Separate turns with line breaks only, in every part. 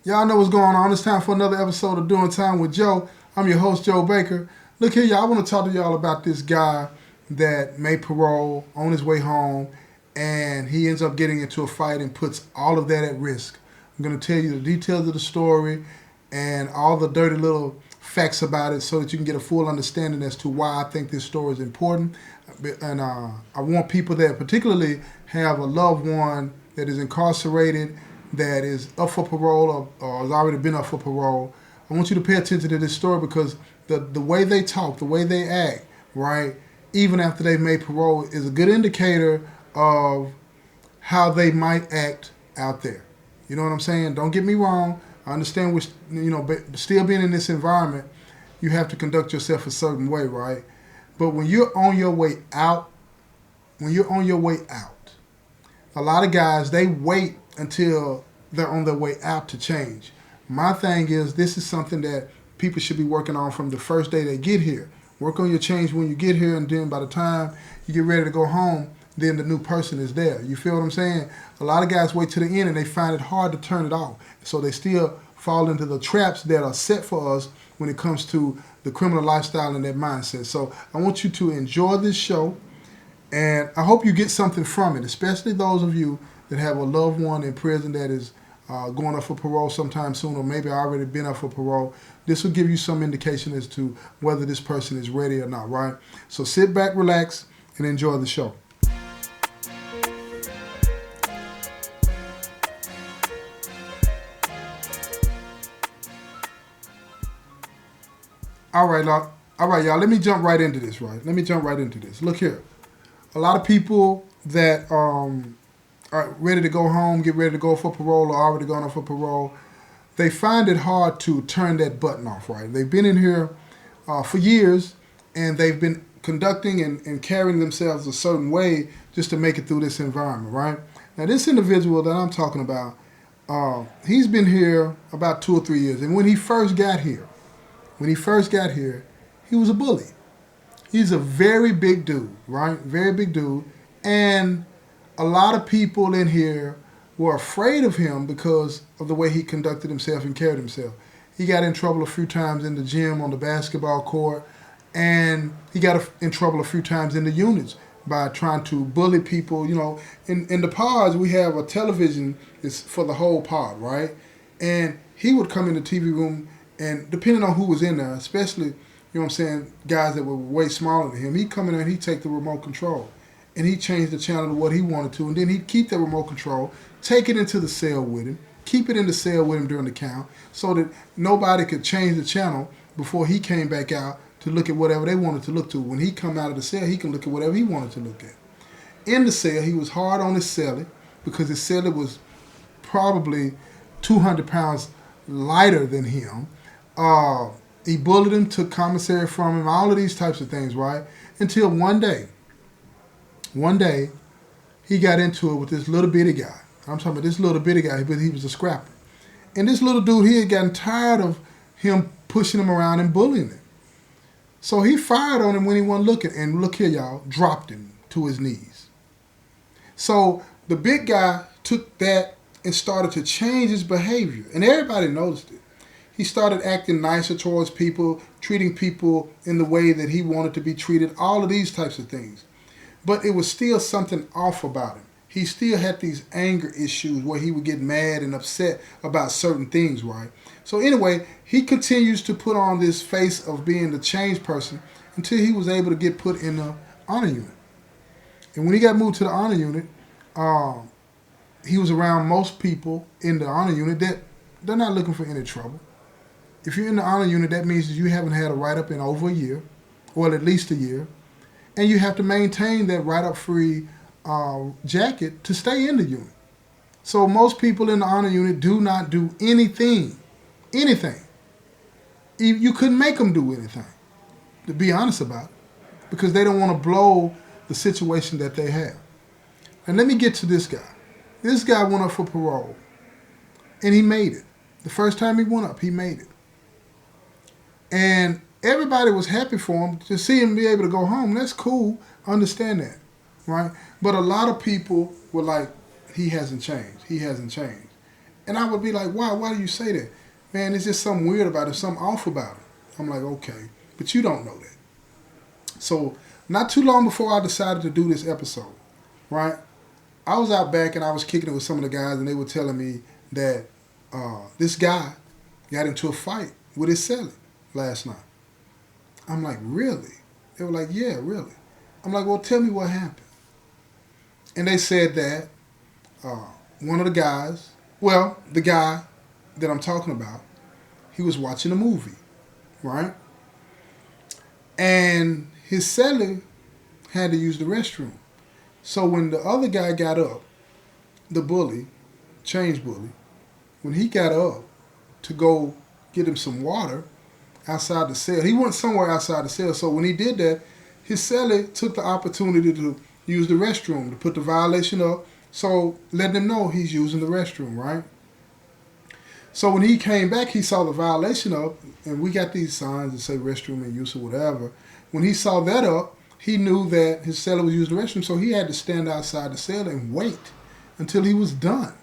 Y'all know what's going on. It's time for another episode of Doing Time with Joe. I'm your host, Joe Baker. Look here, y'all. I want to talk to y'all about this guy that made parole on his way home, and he ends up getting into a fight and puts all of that at risk. I'm going to tell you the details of the story and all the dirty little facts about it so that you can get a full understanding as to why I think this story is important. And I want people that particularly have a loved one that is incarcerated, that is up for parole or has already been up for parole. I want you to pay attention to this story because the way they talk, the way they act, right, even after they've made parole, is a good indicator of how they might act out there. You know what I'm saying? Don't get me wrong. I understand still being in this environment, you have to conduct yourself a certain way, right? But when you're on your way out, a lot of guys, they wait until they're on their way out to change. My thing is, this is something that people should be working on from the first day they get here. Work on your change when you get here, and then by the time you get ready to go home, then the new person is there. You feel what I'm saying? A lot of guys wait to the end and they find it hard to turn it off. So they still fall into the traps that are set for us when it comes to the criminal lifestyle and that mindset. So I want you to enjoy this show, and I hope you get something from it, especially those of you that have a loved one in prison that is going up for parole sometime soon, or maybe already been up for parole. This will give you some indication as to whether this person is ready or not, right? So sit back, relax, and enjoy the show. All right, y'all. Let me jump right into this, Look here. A lot of people that are ready to go home, get ready to go for parole, or already gone off for parole, they find it hard to turn that button off, right? They've been in here for years, and they've been conducting and carrying themselves a certain way just to make it through this environment, right? Now, this individual that I'm talking about, he's been here about 2 or 3 years, and when he first got here, he was a bully. He's a very big dude, right? Very big dude. And a lot of people in here were afraid of him because of the way he conducted himself and carried himself. He got in trouble a few times in the gym, on the basketball court, and he got in trouble a few times in the units by trying to bully people. You know, in the pods, we have a television is for the whole pod, right? And he would come in the TV room, and depending on who was in there, especially, you know what I'm saying, guys that were way smaller than him, he'd come in there and he'd take the remote control. And he'd change the channel to what he wanted to. And then he'd keep that remote control, take it into the cell with him, keep it in the cell with him during the count, so that nobody could change the channel before he came back out to look at whatever they wanted to look to. When he come out of the cell, he can look at whatever he wanted to look at. In the cell, he was hard on his cellie because his cellie was probably 200 pounds lighter than him. He bullied him, took commissary from him, all of these types of things, right? Until one day, he got into it with this little bitty guy. I'm talking about this little bitty guy, but he was a scrapper. And this little dude, he had gotten tired of him pushing him around and bullying him. So he fired on him when he wasn't looking. And look here, y'all, dropped him to his knees. So the big guy took that and started to change his behavior. And everybody noticed it. He started acting nicer towards people, treating people in the way that he wanted to be treated, all of these types of things. But it was still something off about him. He still had these anger issues where he would get mad and upset about certain things, right? So anyway, he continues to put on this face of being the changed person until he was able to get put in the honor unit. And when he got moved to the honor unit, he was around most people in the honor unit that they're not looking for any trouble. If you're in the honor unit, that means that you haven't had a write-up in over a year, or at least a year, and you have to maintain that write-up free jacket to stay in the unit. So most people in the honor unit do not do anything. You couldn't make them do anything, to be honest about it, because they don't want to blow the situation that they have. And let me get to this guy. This guy went up for parole, and he made it. The first time he went up, he made it. And everybody was happy for him to see him be able to go home. That's cool. I understand that, right? But a lot of people were like, he hasn't changed. And I would be like, why? Why do you say that? Man, it's just something weird about it, something off about it. I'm like, okay, but you don't know that. So not too long before I decided to do this episode, right? I was out back and I was kicking it with some of the guys, and they were telling me that this guy got into a fight with his cellie last night. I'm like, really? They were like, yeah, really. I'm like, well, tell me what happened. And they said that one of the guys, well, the guy that I'm talking about, he was watching a movie, right? And his cellie had to use the restroom. So when the other guy got up, the bully, change bully, when he got up to go get him some water outside the cell, he went somewhere outside the cell. So when he did that, his cellie took the opportunity to use the restroom, to put the violation up. So letting him know he's using the restroom, right? So when he came back, he saw the violation up, and we got these signs that say restroom in use or whatever. When he saw that up, he knew that his cellie was using the restroom, so he had to stand outside the cell and wait until he was done.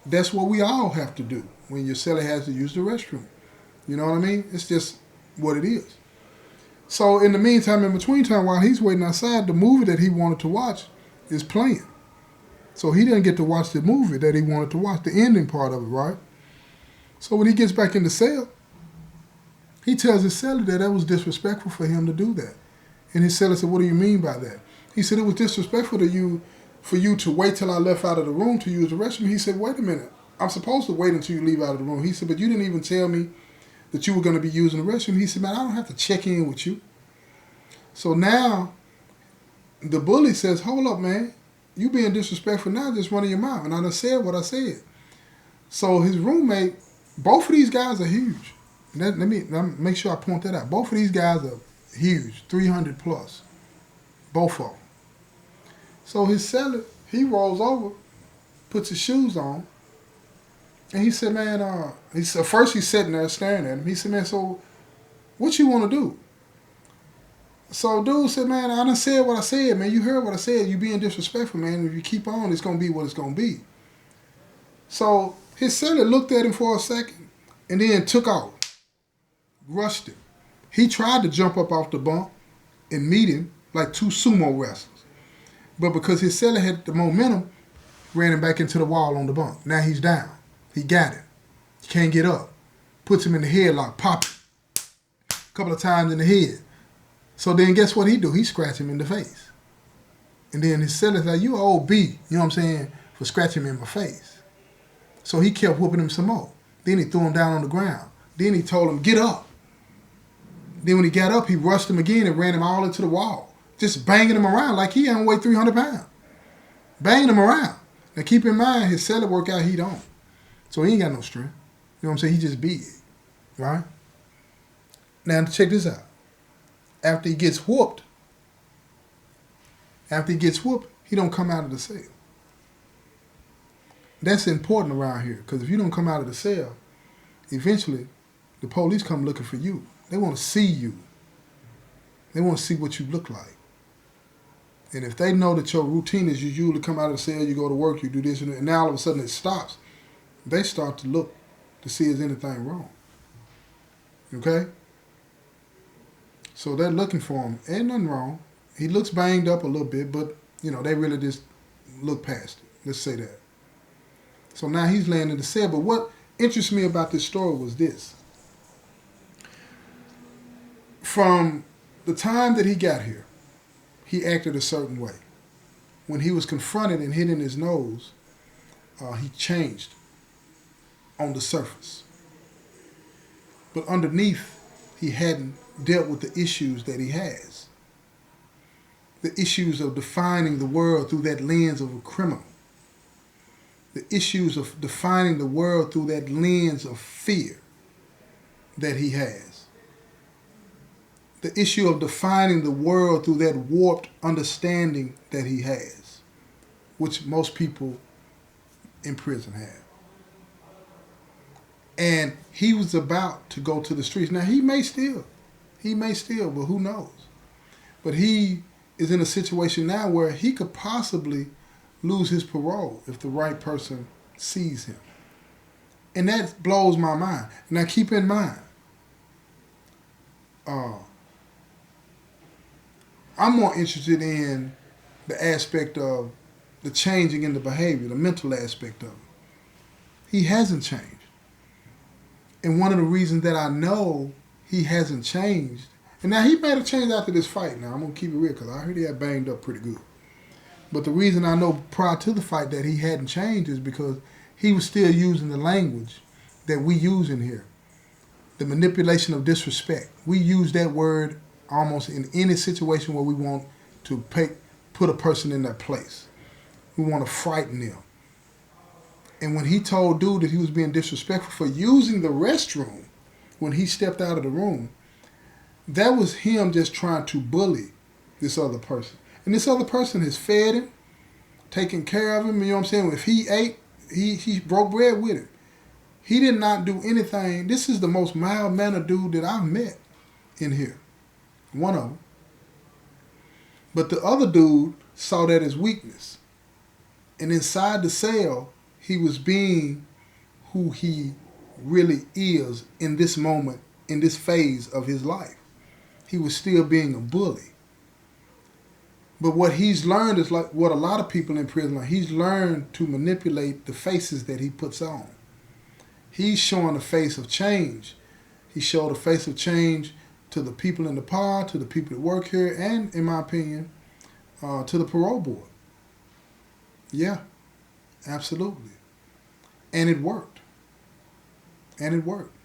That's what we all have to do when your cellie has to use the restroom. You know what I mean? It's just what it is. So in the meantime, in between time, while he's waiting outside, the movie that he wanted to watch is playing. So he didn't get to watch the movie that he wanted to watch, the ending part of it, right? So when he gets back in the cell, he tells his cellie that was disrespectful for him to do that. And his cellie said, what do you mean by that? He said, it was disrespectful for you to wait till I left out of the room to use the restroom. He said, wait a minute. I'm supposed to wait until you leave out of the room. He said, but you didn't even tell me that you were going to be using the restroom. He said, man, I don't have to check in with you. So now the bully says, hold up, man. You being disrespectful now, just running your mouth. And I done said what I said. So his roommate, both of these guys are huge. Let me make sure I point that out. Both of these guys are huge, 300 plus. Both of them. So his cellie, he rolls over, puts his shoes on, and he said, man, first he's sitting there staring at him. He said, man, so what you want to do? So dude said, man, I done said what I said, man. You heard what I said. You being disrespectful, man. If you keep on, it's going to be what it's going to be. So his cellie looked at him for a second and then took off, rushed him. He tried to jump up off the bunk and meet him like two sumo wrestlers. But because his cellie had the momentum, ran him back into the wall on the bunk. Now he's down. He got him. He can't get up. Puts him in the headlock, pop him a couple of times in the head. So then guess what he do? He scratch him in the face. And then his cellie's like, you old B, you know what I'm saying, for scratching him in my face. So he kept whooping him some more. Then he threw him down on the ground. Then he told him, get up. Then when he got up, he rushed him again and ran him all into the wall. Just banging him around like he only weighed 300 pounds. Banging him around. Now keep in mind, his cellie workout he don't. So he ain't got no strength. You know what I'm saying? He just big. Right? Now check this out. After he gets whooped, he don't come out of the cell. That's important around here, because if you don't come out of the cell, eventually the police come looking for you. They want to see you. They want to see what you look like. And if they know that your routine is you usually come out of the cell, you go to work, you do this, and now all of a sudden it stops, they start to look to see is anything wrong. Okay? So they're looking for him. Ain't nothing wrong. He looks banged up a little bit, but, they really just look past it. Let's say that. So now he's laying in the cell. But what interests me about this story was this. From the time that he got here, he acted a certain way. When he was confronted and hit in his nose, he changed on the surface. But underneath, he hadn't dealt with the issues that he has. The issues of defining the world through that lens of a criminal. The issues of defining the world through that lens of fear that he has. The issue of defining the world through that warped understanding that he has, which most people in prison have. And he was about to go to the streets. Now, he may still, but who knows? But he is in a situation now where he could possibly lose his parole if the right person sees him. And that blows my mind. Now keep in mind, I'm more interested in the aspect of the changing in the behavior, the mental aspect of it. He hasn't changed. And one of the reasons that I know he hasn't changed, and now he made a change after this fight. Now, I'm going to keep it real because I heard he had banged up pretty good. But the reason I know prior to the fight that he hadn't changed is because he was still using the language that we use in here. The manipulation of disrespect. We use that word almost in any situation where we want to put a person in their place. We want to frighten them. And when he told dude that he was being disrespectful for using the restroom when he stepped out of the room, that was him just trying to bully this other person. And this other person has fed him, taken care of him, you know what I'm saying? If he ate, he broke bread with him. He did not do anything. This is the most mild-mannered dude that I've met in here. One of them. But the other dude saw that as weakness. And inside the cell, he was being who he really is in this moment, in this phase of his life. He was still being a bully. But what he's learned is like what a lot of people in prison learn. He's learned to manipulate the faces that he puts on. He's showing a face of change. He showed a face of change to the people in the pod, to the people that work here, and, in my opinion, to the parole board. Yeah, absolutely. And it worked. And it worked.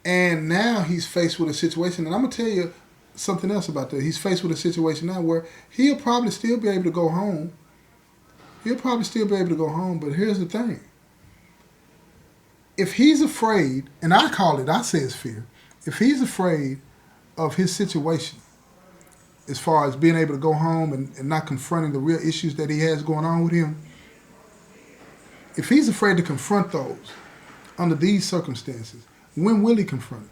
And now he's faced with a situation, and I'm going to tell you something else about that. He's faced with a situation now where he'll probably still be able to go home. But here's the thing. If he's afraid, and I say it's fear, if he's afraid of his situation, as far as being able to go home and not confronting the real issues that he has going on with him, if he's afraid to confront those under these circumstances, when will he confront it?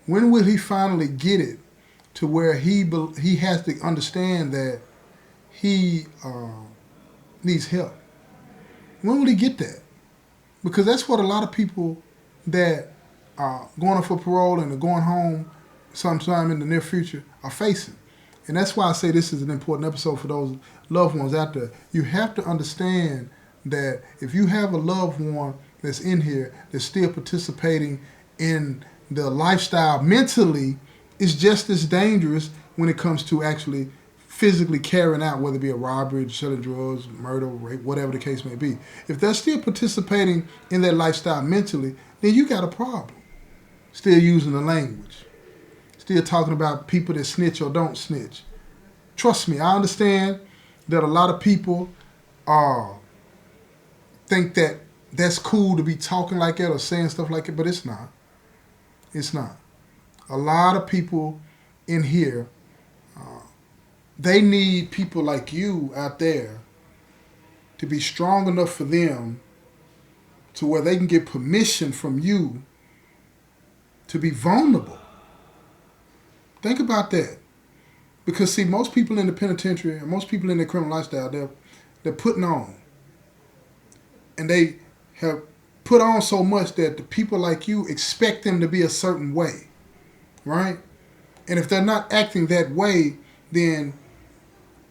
When will he finally get it to where he has to understand that he needs help? When will he get that? Because that's what a lot of people that are going up for parole and are going home sometime in the near future are facing. And that's why I say this is an important episode for those loved ones out there. You have to understand that if you have a loved one that's in here that's still participating in the lifestyle mentally, it's just as dangerous when it comes to actually physically carrying out, whether it be a robbery, selling drugs, murder, rape, whatever the case may be. If they're still participating in that lifestyle mentally, then you got a problem. Still using the language. Still talking about people that snitch or don't snitch. Trust me, I understand that a lot of people think that that's cool to be talking like that or saying stuff like it, but it's not. It's not. A lot of people in here, they need people like you out there to be strong enough for them to where they can get permission from you to be vulnerable. Think about that. Because, see, most people in the penitentiary and most people in the criminal lifestyle, they're putting on. And they have put on so much that the people like you expect them to be a certain way, right? And if they're not acting that way, then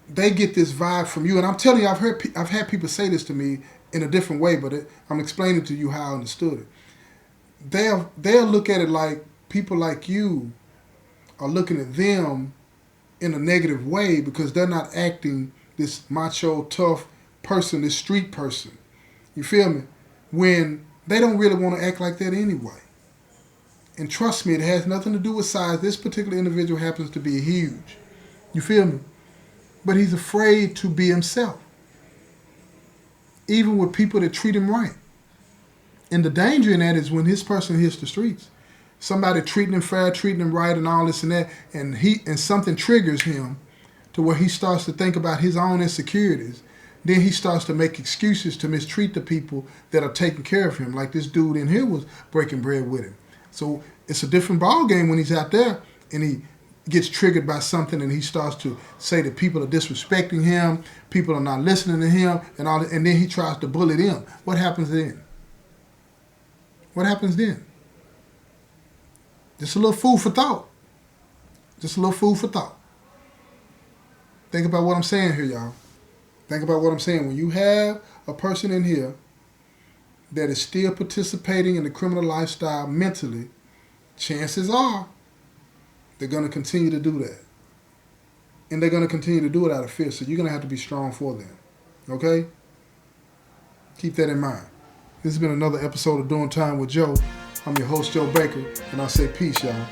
they get this vibe from you. And I'm telling you, I've had people say this to me in a different way, but I'm explaining to you how I understood it. They'll look at it like people like you are looking at them in a negative way because they're not acting this macho, tough person, this street person. You feel me? When they don't really want to act like that anyway. And trust me, it has nothing to do with size. This particular individual happens to be huge. You feel me? But he's afraid to be himself. Even with people that treat him right. And the danger in that is when his person hits the streets. Somebody treating him fair, treating him right and all this and that, and something triggers him to where he starts to think about his own insecurities. Then he starts to make excuses to mistreat the people that are taking care of him, like this dude in here was breaking bread with him. So it's a different ball game when he's out there and he gets triggered by something and he starts to say that people are disrespecting him, people are not listening to him, and then he tries to bully them. What happens then? What happens then? Just a little food for thought. Just a little food for thought. Think about what I'm saying here, y'all. Think about what I'm saying. When you have a person in here that is still participating in the criminal lifestyle mentally, chances are they're going to continue to do that. And they're going to continue to do it out of fear. So you're going to have to be strong for them. Okay? Keep that in mind. This has been another episode of Doing Time with Joe. I'm your host, Joe Baker, and I say peace, y'all.